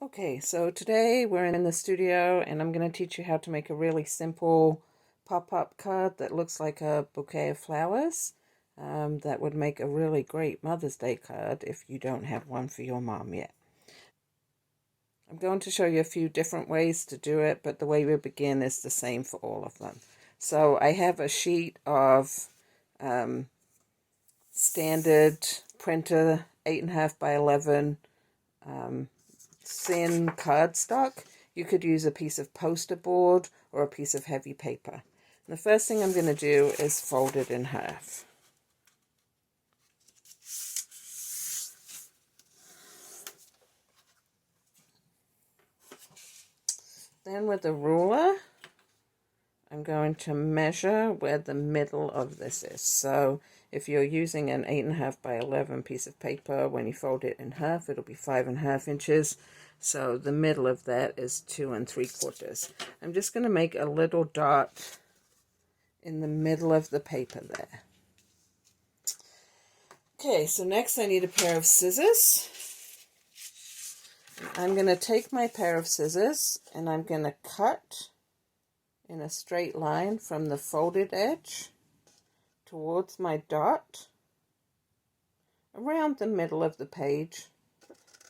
Okay, so today we're in the studio and I'm going to teach you how to make a really simple pop-up card that looks like a bouquet of flowers. That would make a really great Mother's Day card if you don't have one for your mom yet. I'm going to show you a few different ways to do it, but the way we begin is the same for all of them. So I have a sheet of standard printer 8.5 by 11 thin cardstock. You could use a piece of poster board or a piece of heavy paper. And the first thing I'm going to do is fold it in half. Then with a ruler, I'm going to measure where the middle of this is. So if you're using an 8.5 by 11 piece of paper, when you fold it in half, it'll be 5.5 inches. So the middle of that is 2 3/4. I'm just going to make a little dot in the middle of the paper there. Okay, so next I need a pair of scissors. I'm going to take my pair of scissors and I'm going to cut in a straight line from the folded edge towards my dot around the middle of the page,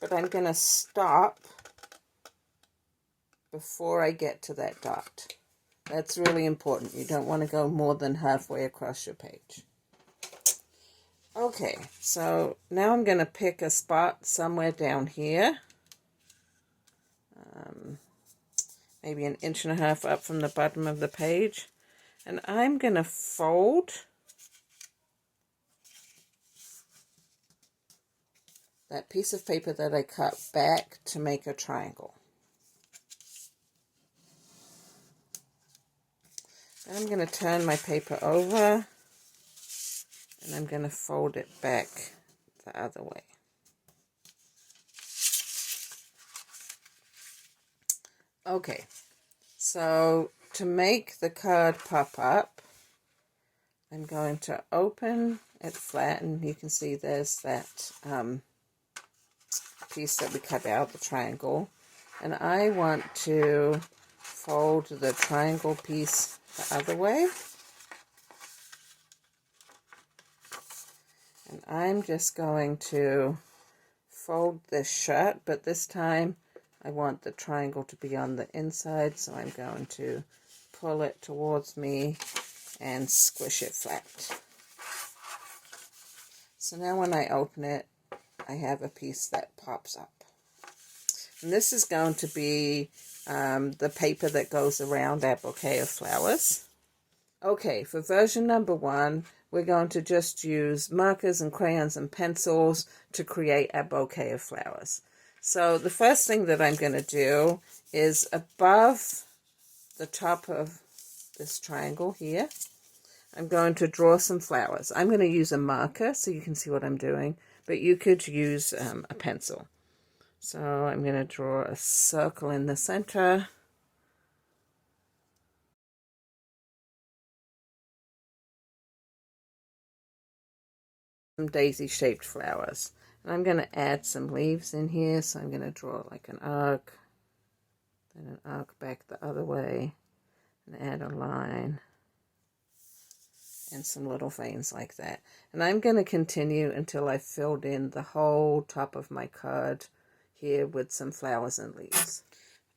but I'm going to stop before I get to that dot. That's really important. You don't want to go more than halfway across your page. Okay, so now I'm going to pick a spot somewhere down here. Maybe 1.5 inches up from the bottom of the page. And I'm going to fold that piece of paper that I cut back to make a triangle. Then I'm going to turn my paper over and I'm going to fold it back the other way. Okay, so to make the card pop up, I'm going to open it flat, and you can see there's that piece that we cut out, the triangle, and I want to fold the triangle piece the other way, and I'm just going to fold this shut, but this time I want the triangle to be on the inside, so I'm going to pull it towards me and squish it flat. So now when I open it, I have a piece that pops up. And this is going to be the paper that goes around our bouquet of flowers. Okay, for version number 1, we're going to just use markers and crayons and pencils to create our bouquet of flowers. So the first thing that I'm going to do is above the top of this triangle here, I'm going to draw some flowers. I'm going to use a marker so you can see what I'm doing, but you could use a pencil. So I'm going to draw a circle in the center. Some daisy-shaped flowers. And I'm going to add some leaves in here, so I'm going to draw like an arc, then an arc back the other way, and add a line, and some little veins like that. And I'm going to continue until I've filled in the whole top of my card here with some flowers and leaves.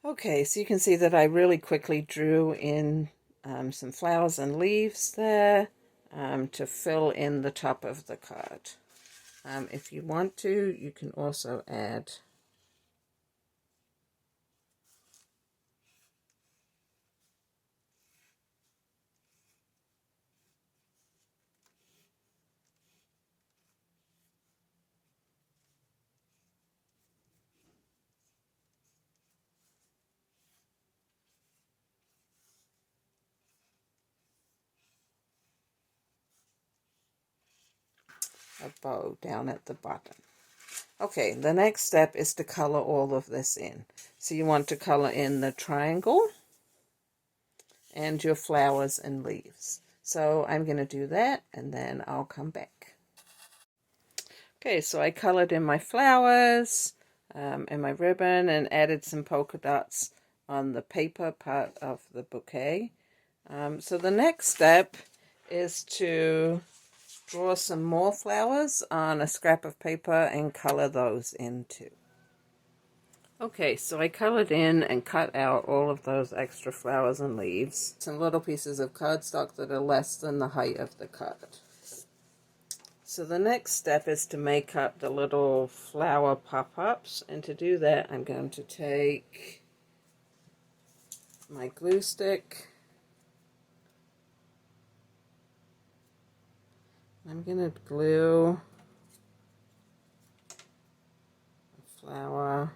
Okay, so you can see that I really quickly drew in some flowers and leaves there to fill in the top of the card. If you want to, you can also add a bow down at the bottom. Okay, the next step is to color all of this in. So you want to color in the triangle and your flowers and leaves. So I'm going to do that and then I'll come back. Okay, so I colored in my flowers. and my ribbon, and added some polka dots on the paper part of the bouquet. So the next step is to draw some more flowers on a scrap of paper and color those in too. Okay, so I colored in and cut out all of those extra flowers and leaves. Some little pieces of cardstock that are less than the height of the card. So the next step is to make up the little flower pop-ups, and to do that I'm going to take my glue stick. I'm going to glue a flower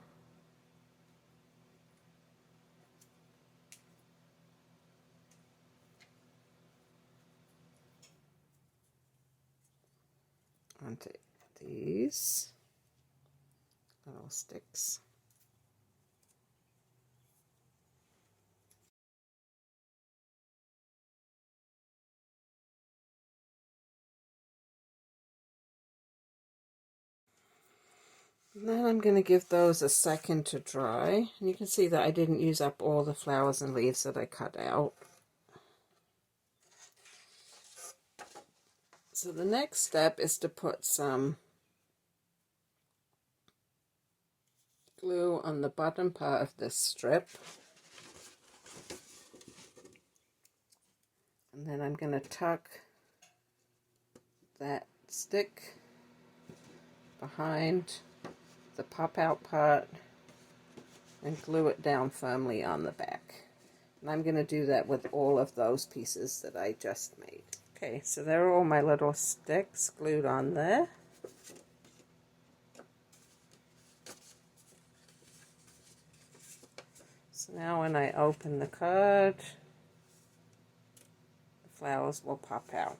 onto these little sticks. And then I'm going to give those a second to dry. And you can see that I didn't use up all the flowers and leaves that I cut out. So the next step is to put some glue on the bottom part of this strip. And then I'm going to tuck that stick behind the pop-out part and glue it down firmly on the back. And I'm going to do that with all of those pieces that I just made. Okay, so there are all my little sticks glued on there. So now when I open the card, the flowers will pop out.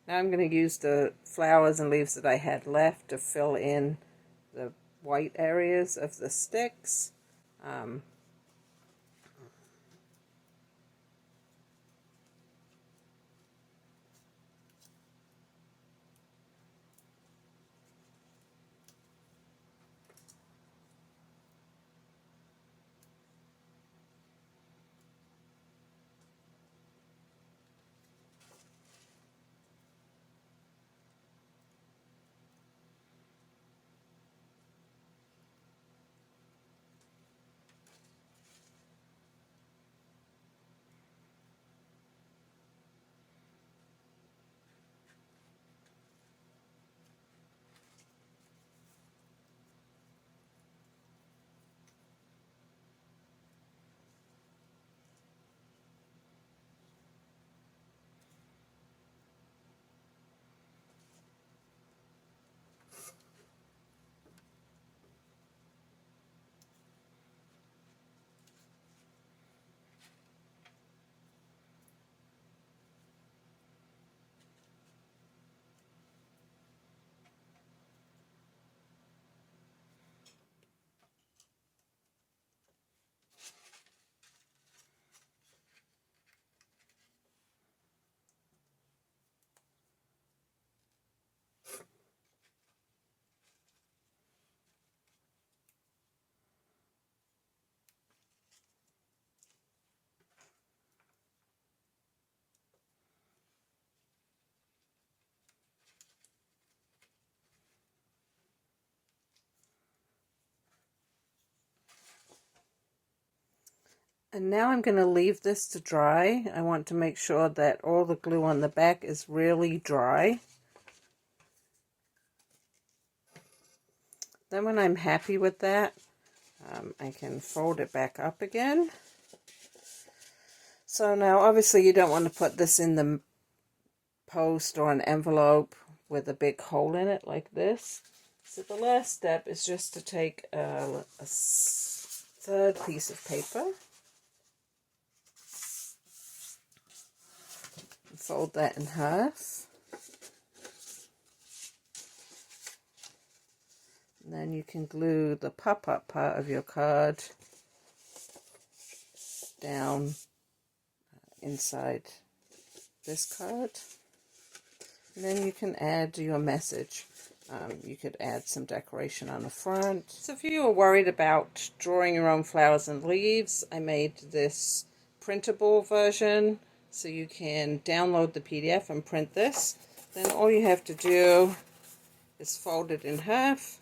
Now I'm going to use the flowers and leaves that I had left to fill in the white areas of the sticks. And now I'm going to leave this to dry. I want to make sure that all the glue on the back is really dry. Then when I'm happy with that, I can fold it back up again. So now obviously you don't want to put this in the post or an envelope with a big hole in it like this. So the last step is just to take a third piece of paper and fold that in half. And then you can glue the pop-up part of your card down inside this card. And then you can add your message. You could add some decoration on the front. So if you are worried about drawing your own flowers and leaves, I made this printable version so you can download the PDF and print this. Then all you have to do is fold it in half,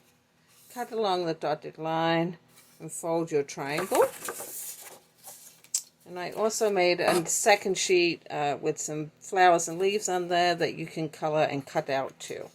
cut along the dotted line, and fold your triangle. And I also made a second sheet with some flowers and leaves on there that you can color and cut out too.